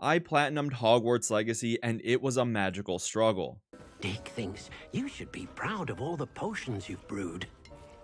I platinumed Hogwarts Legacy and it was a magical struggle. Dick thinks you should be proud of all the potions you've brewed.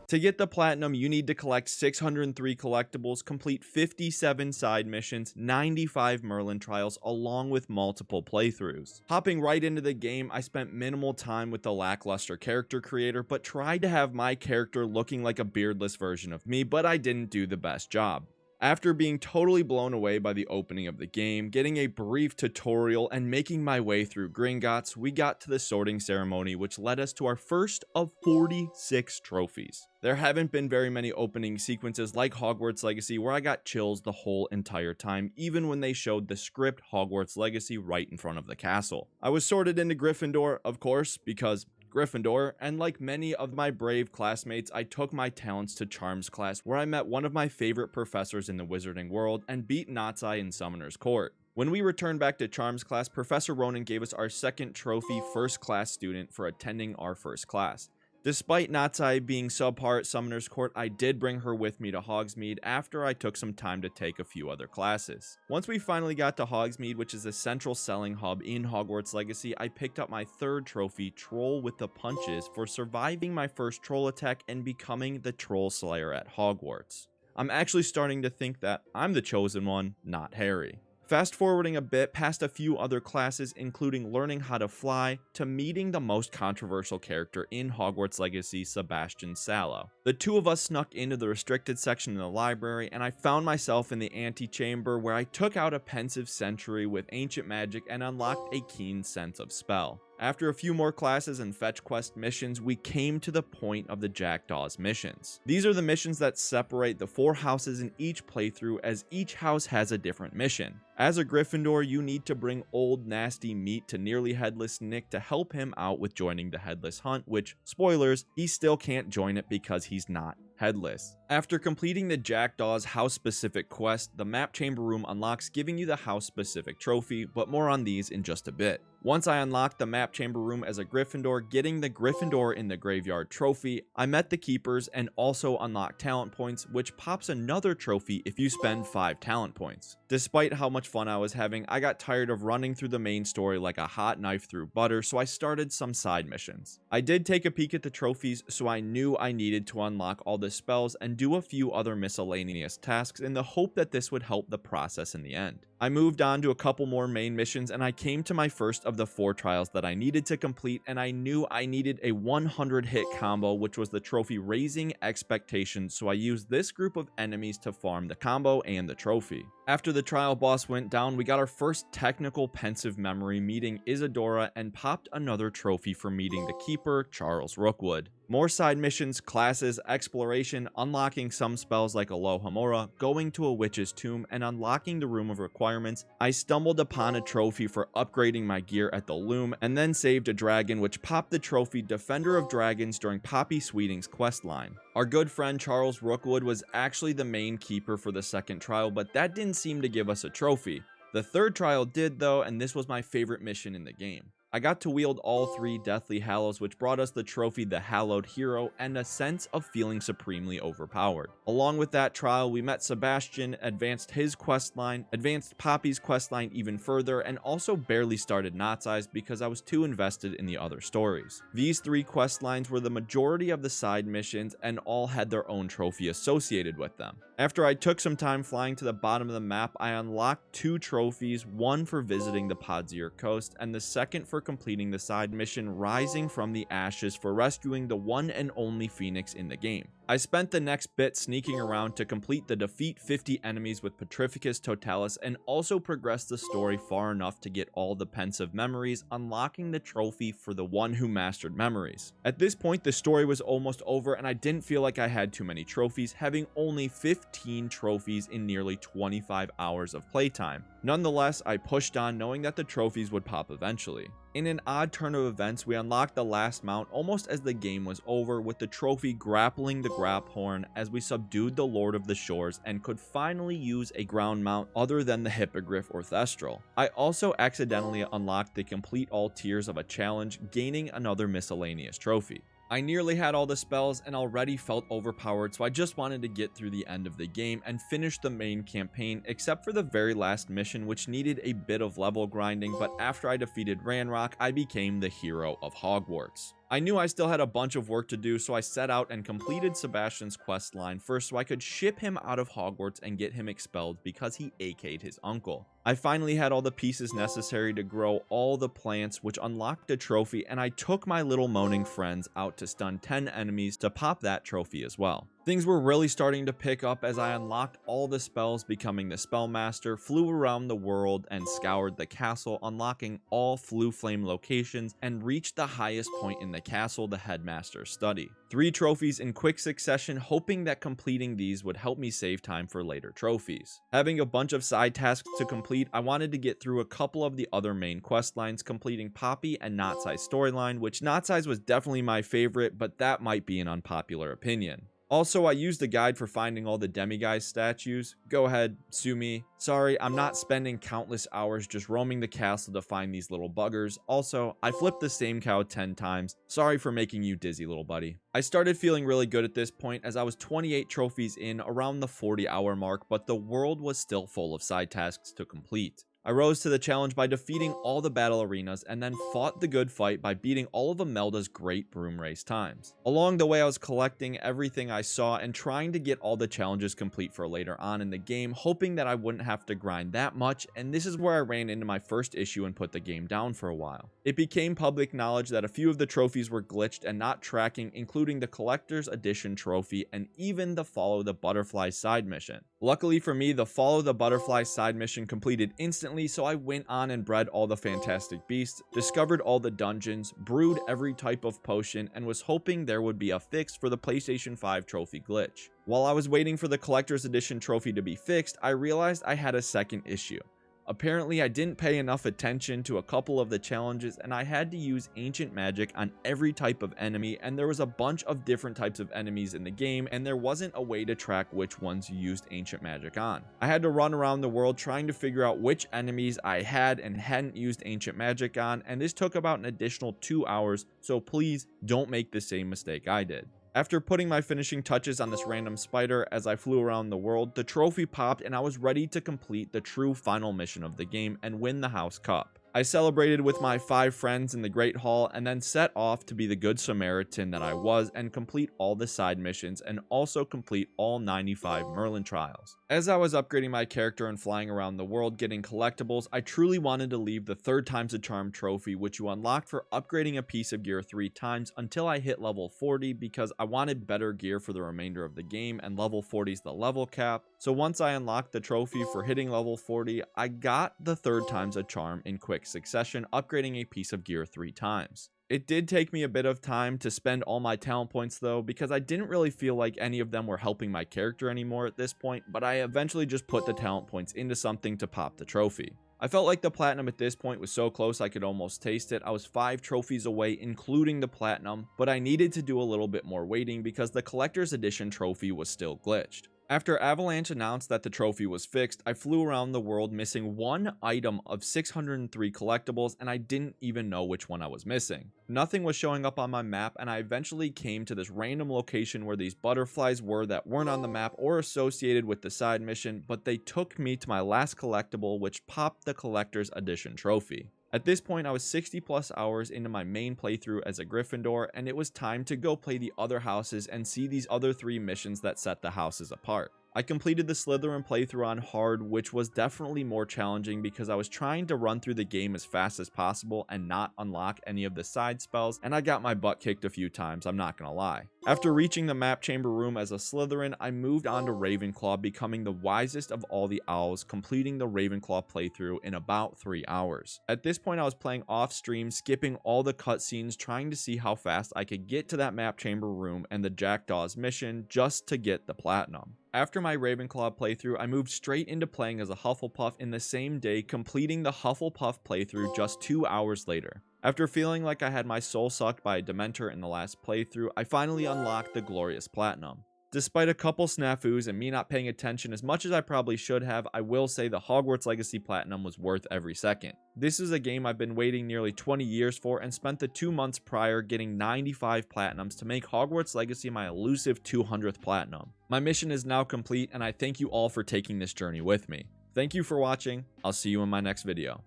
To get the platinum, you need to collect 603 collectibles, complete 57 side missions, 95 Merlin trials, along with multiple playthroughs. Hopping right into the game, I spent minimal time with the lackluster character creator, but tried to have my character looking like a beardless version of me, but I didn't do the best job. After being totally blown away by the opening of the game, getting a brief tutorial, and making my way through Gringotts, we got to the sorting ceremony, which led us to our first of 46 trophies. There haven't been very many opening sequences like Hogwarts Legacy where I got chills the whole entire time, even when they showed the script Hogwarts Legacy right in front of the castle. I was sorted into Gryffindor, of course, because Gryffindor, and like many of my brave classmates, I took my talents to Charms class, where I met one of my favorite professors in the wizarding world and beat Natsai in Summoner's Court. When we returned back to Charms class, Professor Ronan gave us our second trophy first class student for attending our first class. Despite Natsai being subpar at Summoner's Court, I did bring her with me to Hogsmeade after I took some time to take a few other classes. Once we finally got to Hogsmeade, which is a central selling hub in Hogwarts Legacy, I picked up my third trophy, Troll with the Punches, for surviving my first troll attack and becoming the Troll Slayer at Hogwarts. I'm actually starting to think that I'm the chosen one, not Harry. Fast forwarding a bit past a few other classes, including learning how to fly, to meeting the most controversial character in Hogwarts Legacy, Sebastian Sallow. The two of us snuck into the restricted section in the library, and I found myself in the antechamber where I took out a pensive sentry with ancient magic and unlocked a keen sense of spell. After a few more classes and fetch quest missions, we came to the point of the Jackdaws missions. These are the missions that separate the 4 houses in each playthrough, as each house has a different mission. As a Gryffindor, you need to bring old nasty meat to nearly headless Nick to help him out with joining the Headless Hunt, which, spoilers, he still can't join it because he's not headless. After completing the Jackdaws house-specific quest, the map chamber room unlocks, giving you the house-specific trophy, but more on these in just a bit. Once I unlocked the map chamber room as a Gryffindor, getting the Gryffindor in the Graveyard trophy, I met the Keepers and also unlocked talent points, which pops another trophy if you spend 5 talent points. Despite how much fun I was having, I got tired of running through the main story like a hot knife through butter, so I started some side missions. I did take a peek at the trophies, so I knew I needed to unlock all the spells and do a few other miscellaneous tasks in the hope that this would help the process in the end. I moved on to a couple more main missions, and I came to my first of the 4 trials that I needed to complete, and I knew I needed a 100 hit combo, which was the trophy Raising Expectations, so I used this group of enemies to farm the combo and the trophy. After the trial boss went down, we got our first technical pensive memory meeting Isadora and popped another trophy for meeting the Keeper, Charles Rookwood. More side missions, classes, exploration, unlocking some spells like Alohomora, going to a witch's tomb, and unlocking the Room of Requirements. I stumbled upon a trophy for upgrading my gear at the Loom, and then saved a dragon, which popped the trophy Defender of Dragons during Poppy Sweeting's questline. Our good friend Charles Rookwood was actually the main keeper for the second trial, but that didn't seem to give us a trophy. The third trial did though, and this was my favorite mission in the game. I got to wield all 3 Deathly Hallows, which brought us the trophy The Hallowed Hero and a sense of feeling supremely overpowered. Along with that trial, we met Sebastian, advanced his questline, advanced Poppy's questline even further, and also barely started Natsai's because I was too invested in the other stories. These 3 questlines were the majority of the side missions and all had their own trophy associated with them. After I took some time flying to the bottom of the map, I unlocked 2 trophies, one for visiting the Podzier Coast and the second for completing the side mission Rising from the Ashes for rescuing the one and only Phoenix in the game. I spent the next bit sneaking around to complete the defeat 50 enemies with Petrificus Totalis and also progress the story far enough to get all the pensive memories, unlocking the trophy for the one who mastered memories. At this point, the story was almost over and I didn't feel like I had too many trophies, having only 15 trophies in nearly 25 hours of playtime. Nonetheless, I pushed on knowing that the trophies would pop eventually. In an odd turn of events, we unlocked the last mount almost as the game was over, with the trophy Grappling the Graphorn as we subdued the Lord of the Shores and could finally use a ground mount other than the Hippogriff or Thestral. I also accidentally unlocked the Complete All Tiers of a challenge, gaining another miscellaneous trophy. I nearly had all the spells and already felt overpowered, so I just wanted to get through the end of the game and finish the main campaign, except for the very last mission, which needed a bit of level grinding, but after I defeated Ranrock, I became the hero of Hogwarts. I knew I still had a bunch of work to do, so I set out and completed Sebastian's quest line first so I could ship him out of Hogwarts and get him expelled because he AK'd his uncle. I finally had all the pieces necessary to grow all the plants, which unlocked a trophy, and I took my little moaning friends out to stun 10 enemies to pop that trophy as well. Things were really starting to pick up as I unlocked all the spells, becoming the Spellmaster, flew around the world and scoured the castle, unlocking all Floo Flame locations, and reached the highest point in the castle, the Headmaster's study. 3 trophies in quick succession, hoping that completing these would help me save time for later trophies. Having a bunch of side tasks to complete, I wanted to get through a couple of the other main quest lines, completing Poppy and Knotsai's storyline, which Knotsai's was definitely my favorite, but that might be an unpopular opinion. Also, I used the guide for finding all the demiguise statues. Go ahead, sue me. Sorry, I'm not spending countless hours just roaming the castle to find these little buggers. Also, I flipped the same cow 10 times. Sorry for making you dizzy, little buddy. I started feeling really good at this point as I was 28 trophies in, around the 40-hour mark, but the world was still full of side tasks to complete. I rose to the challenge by defeating all the battle arenas and then fought the good fight by beating all of Imelda's great broom race times. Along the way, I was collecting everything I saw and trying to get all the challenges complete for later on in the game, hoping that I wouldn't have to grind that much, and this is where I ran into my first issue and put the game down for a while. It became public knowledge that a few of the trophies were glitched and not tracking, including the Collector's Edition trophy and even the Follow the Butterfly side mission. Luckily for me, the Follow the Butterfly side mission completed instantly, so I went on and bred all the fantastic beasts, discovered all the dungeons, brewed every type of potion, and was hoping there would be a fix for the PlayStation 5 trophy glitch. While I was waiting for the Collector's Edition trophy to be fixed, I realized I had a second issue. Apparently, I didn't pay enough attention to a couple of the challenges, and I had to use ancient magic on every type of enemy, and there was a bunch of different types of enemies in the game, and there wasn't a way to track which ones you used ancient magic on. I had to run around the world trying to figure out which enemies I had and hadn't used ancient magic on, and this took about an additional 2 hours, so please don't make the same mistake I did. After putting my finishing touches on this random spider as I flew around the world, the trophy popped and I was ready to complete the true final mission of the game and win the House Cup. I celebrated with my 5 friends in the Great Hall and then set off to be the Good Samaritan that I was and complete all the side missions and also complete all 95 Merlin trials. As I was upgrading my character and flying around the world getting collectibles, I truly wanted to leave the 3rd times a charm trophy, which you unlock for upgrading a piece of gear 3 times until I hit level 40 because I wanted better gear for the remainder of the game and level 40 is the level cap. So once I unlocked the trophy for hitting level 40, I got the 3rd times a charm in quick succession, upgrading a piece of gear 3 times. It did take me a bit of time to spend all my talent points though, because I didn't really feel like any of them were helping my character anymore at this point, but I eventually just put the talent points into something to pop the trophy. I felt like the platinum at this point was so close I could almost taste it. I was 5 trophies away, including the platinum, but I needed to do a little bit more waiting because the Collector's Edition trophy was still glitched. After Avalanche announced that the trophy was fixed, I flew around the world missing 1 item of 603 collectibles, and I didn't even know which one I was missing. Nothing was showing up on my map, and I eventually came to this random location where these butterflies were that weren't on the map or associated with the side mission, but they took me to my last collectible, which popped the Collector's Edition trophy. At this point, I was 60 plus hours into my main playthrough as a Gryffindor, and it was time to go play the other houses and see these other 3 missions that set the houses apart. I completed the Slytherin playthrough on hard, which was definitely more challenging because I was trying to run through the game as fast as possible and not unlock any of the side spells, and I got my butt kicked a few times, I'm not gonna lie. After reaching the map chamber room as a Slytherin, I moved on to Ravenclaw, becoming the wisest of all the owls, completing the Ravenclaw playthrough in about 3 hours. At this point, I was playing off stream, skipping all the cutscenes, trying to see how fast I could get to that map chamber room and the Jackdaws mission just to get the platinum. After my Ravenclaw playthrough, I moved straight into playing as a Hufflepuff in the same day, completing the Hufflepuff playthrough just 2 hours later. After feeling like I had my soul sucked by a Dementor in the last playthrough, I finally unlocked the Glorious Platinum. Despite a couple snafus and me not paying attention as much as I probably should have, I will say the Hogwarts Legacy Platinum was worth every second. This is a game I've been waiting nearly 20 years for and spent the 2 months prior getting 95 Platinums to make Hogwarts Legacy my elusive 200th Platinum. My mission is now complete and I thank you all for taking this journey with me. Thank you for watching, I'll see you in my next video.